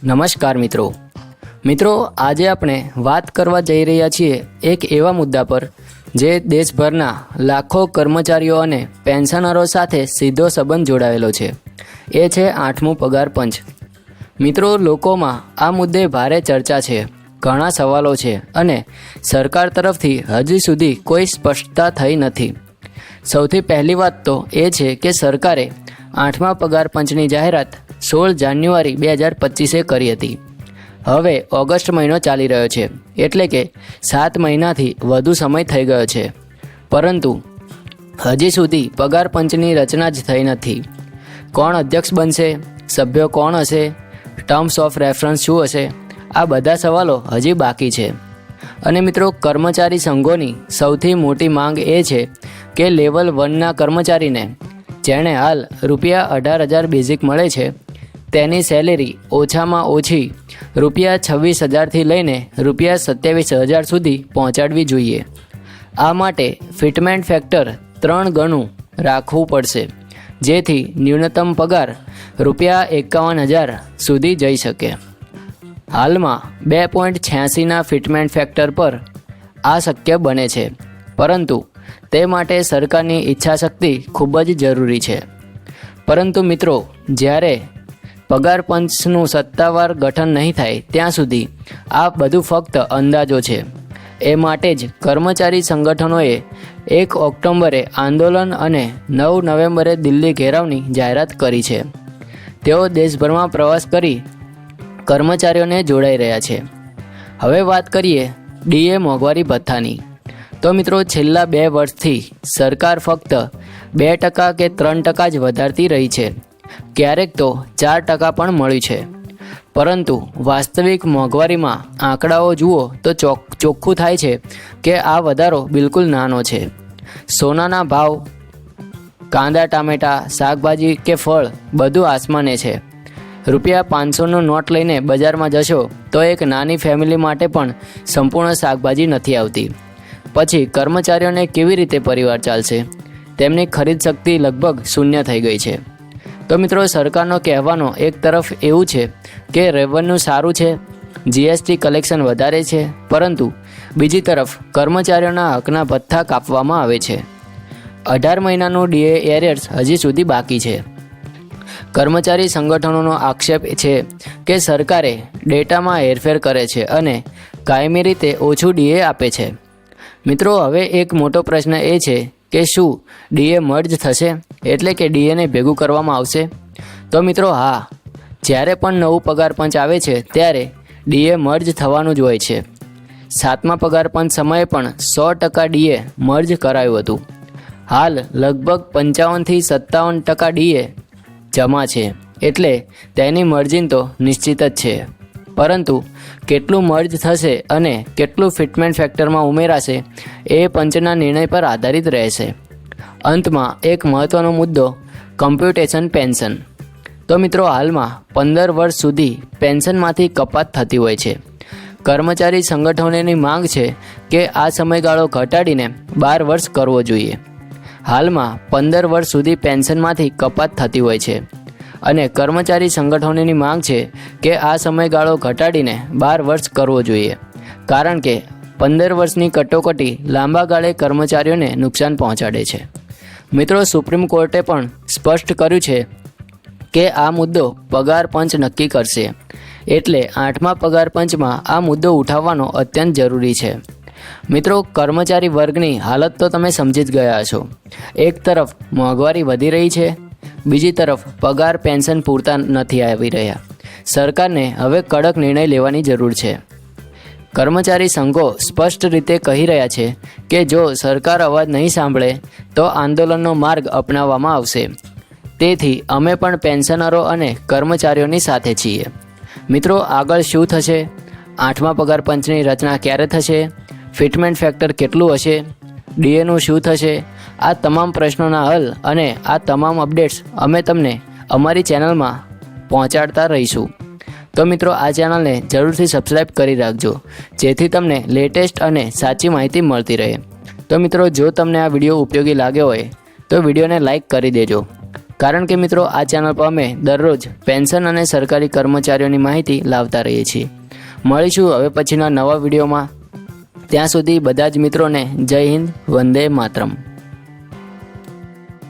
નમસ્કાર મિત્રો, આજે આપણે વાત કરવા જઈ રહ્યા છીએ એક એવા મુદ્દા પર જે દેશભરના લાખો કર્મચારીઓ અને પેન્શનરો સાથે સીધો સંબંધ જોડાયેલો છે. એ છે 8મું પગાર પંચ. મિત્રો, લોકોમાં આ મુદ્દે ભારે ચર્ચા છે, ઘણા સવાલો છે અને સરકાર તરફથી હજી સુધી કોઈ સ્પષ્ટતા થઈ નથી. સૌથી પહેલી વાત તો એ છે કે સરકારે 8મા પગાર પંચની જાહેરાત 16 જાન્યુઆરી 2025 કરી હતી. હવે ઓગસ્ટ મહિનો ચાલી રહ્યો છે, એટલે કે 7 મહિનાથી વધુ સમય થઈ ગયો છે, પરંતુ હજી સુધી પગાર પંચની રચના જ થઈ નથી. કોણ અધ્યક્ષ બનશે, સભ્યો કોણ હશે, ટર્મ્સ ઓફ રેફરન્સ શું હશે, આ બધા સવાલો હજી બાકી છે. અને મિત્રો, કર્મચારી સંઘોની સૌથી મોટી માંગ એ છે કે લેવલ 1ના કર્મચારીને, જેણે હાલ ₹18,000 બેઝિક મળે છે, તેની સેલેરી ઓછામાં ઓછી ₹26,000થી લઈને ₹27,000 સુધી પહોંચાડવી જોઈએ. આ માટે ફિટમેન્ટ ફેક્ટર 3 ગણું રાખવું પડશે, જેથી ન્યૂનતમ પગાર ₹51,000 સુધી જઈ શકે. હાલમાં 2.86ના ફિટમેન્ટ ફેક્ટર પર આ શક્ય બને છે, પરંતુ તે માટે સરકારની ઈચ્છાશક્તિ ખૂબ જ જરૂરી છે. પરંતુ મિત્રો, જ્યારે પગાર પંચનું સત્તાવાર ગઠન નહીં થાય ત્યાં સુધી આ બધું ફક્ત અંદાજો છે. એ માટે જ કર્મચારી સંગઠનોએ 1 ઓક્ટોબરે આંદોલન અને 9 નવેમ્બરે દિલ્હી ઘેરાવની જાહેરાત કરી છે. તેઓ દેશભરમાં પ્રવાસ કરી કર્મચારીઓને જોડાઈ રહ્યા છે. હવે વાત કરીએ ડીએ મોંઘવારી ભથ્થાની. તો મિત્રો, છેલ્લા 2 વર્ષથી સરકાર ફક્ત 2% કે 3% જ વધારતી રહી છે. ક્યારેક તો 4% પણ મળ્યું છે. પરંતુ વાસ્તવિક મોંઘવારીમાં આંકડાઓ જુઓ તો ચોખ્ખું થાય છે કે આ વધારો બિલકુલ નાનો છે. સોનાના ભાવ, કાંદા, ટામેટાં, શાકભાજી કે ફળ બધું આસમાને છે. ₹500નો નોટ લઈને બજારમાં જશો તો એક નાની ફેમિલી માટે પણ સંપૂર્ણ શાકભાજી નથી આવતી. પછી કર્મચારીઓને કેવી રીતે પરિવાર ચાલશે? તેમની ખરીદ શક્તિ લગભગ શૂન્ય થઈ ગઈ છે. તો મિત્રો, સરકારનો કહેવાનો એક તરફ એવું છે કે રેવન્યુ સારું છે, જીએસટી કલેક્શન વધારે છે, પરંતુ બીજી તરફ કર્મચારીઓના હકના ભથ્થા કાપવામાં આવે છે. 18 મહિનાનું ડીએ એરિયર્સ હજી સુધી બાકી છે. કર્મચારી સંગઠનોનો આક્ષેપ છે કે સરકારે ડેટામાં હેરફેર કરે છે અને કાયમી રીતે ઓછું ડીએ આપે છે. મિત્રો, હવે એક મોટો પ્રશ્ન એ છે કે શું ડીએ મર્જ થશે, એટલે કે ડીએને ભેગું કરવામાં આવશે? તો મિત્રો, હા, જ્યારે પણ નવું પગાર પંચ આવે છે ત્યારે ડીએ મર્જ થવાનું જ હોય છે. 7મા પગાર પંચ સમયે પણ 100% ડીએ મર્જ કરાયું હતું. હાલ લગભગ 55થી 57% ડીએ જમા છે, એટલે તેની મર્જિન તો નિશ્ચિત જ છે. પરંતુ કેટલું મર્જ થશે અને કેટલું ફિટમેન્ટ ફેક્ટરમાં ઉમેરાશે એ પંચના નિર્ણય પર આધારિત રહેશે. અંતમાં એક મહત્ત્વનો મુદ્દો, કમ્પ્યુટેશન પેન્શન. તો મિત્રો, હાલમાં 15 વર્ષ સુધી પેન્શનમાંથી કપાત થતી હોય છે. કર્મચારી સંગઠનોની માંગ છે કે આ સમયગાળો ઘટાડીને 12 વર્ષ કરવો જોઈએ. હાલમાં 15 વર્ષ સુધી પેન્શનમાંથી કપાત થતી હોય છે અને કર્મચારી સંગઠનોની માંગ છે કે આ સમયગાળો ઘટાડીને 12 વર્ષ કરવો જોઈએ, કારણ કે 15 વર્ષની કટોકટી લાંબા ગાળે કર્મચારીઓને નુકસાન પહોંચાડે છે. મિત્રો, સુપ્રીમ કોર્ટે પણ સ્પષ્ટ કર્યું છે કે આ મુદ્દો પગાર પંચ નક્કી કરશે, એટલે 8મા પગાર પંચમાં આ મુદ્દો ઉઠાવવાનો અત્યંત જરૂરી છે. મિત્રો, કર્મચારી વર્ગની હાલત તો તમે સમજી જ ગયા છો. એક તરફ મોંઘવારી વધી રહી છે, બીજી તરફ પગાર પેન્શન પૂરતા નથી આવી રહ્યા. સરકારને હવે કડક નિર્ણય લેવાની જરૂર છે. કર્મચારી સંઘો સ્પષ્ટ રીતે કહી રહ્યા છે કે જો સરકાર અવાજ નહીં સાંભળે તો આંદોલનનો માર્ગ અપનાવવામાં આવશે. તેથી અમે પણ પેન્શનરો અને કર્મચારીઓની સાથે છીએ. મિત્રો, આગળ શું થશે? 8મા પગાર પંચની રચના ક્યારે થશે, ફિટમેન્ટ ફેક્ટર કેટલું હશે, ડીએનું શું થશે, આ તમામ પ્રશ્નોના હલ અને આ તમામ અપડેટ્સ અમે તમને અમારી ચેનલમાં પહોંચાડતા રહીશું. તો મિત્રો, આ ચેનલને જરૂરથી સબસ્ક્રાઈબ કરી રાખજો, જેથી તમને લેટેસ્ટ અને સાચી માહિતી મળતી રહે. તો મિત્રો, જો તમને આ વિડીયો ઉપયોગી લાગ્યો હોય તો વિડીયોને લાઈક કરી દેજો, કારણ કે મિત્રો આ ચેનલ પર અમે દરરોજ પેન્શન અને સરકારી કર્મચારીઓની માહિતી લાવતા રહીએ છીએ. મળીશું હવે પછીના નવા વિડીયોમાં. ત્યાં સુધી બધા જ મિત્રોને જય હિન્દ, વંદે માતરમ.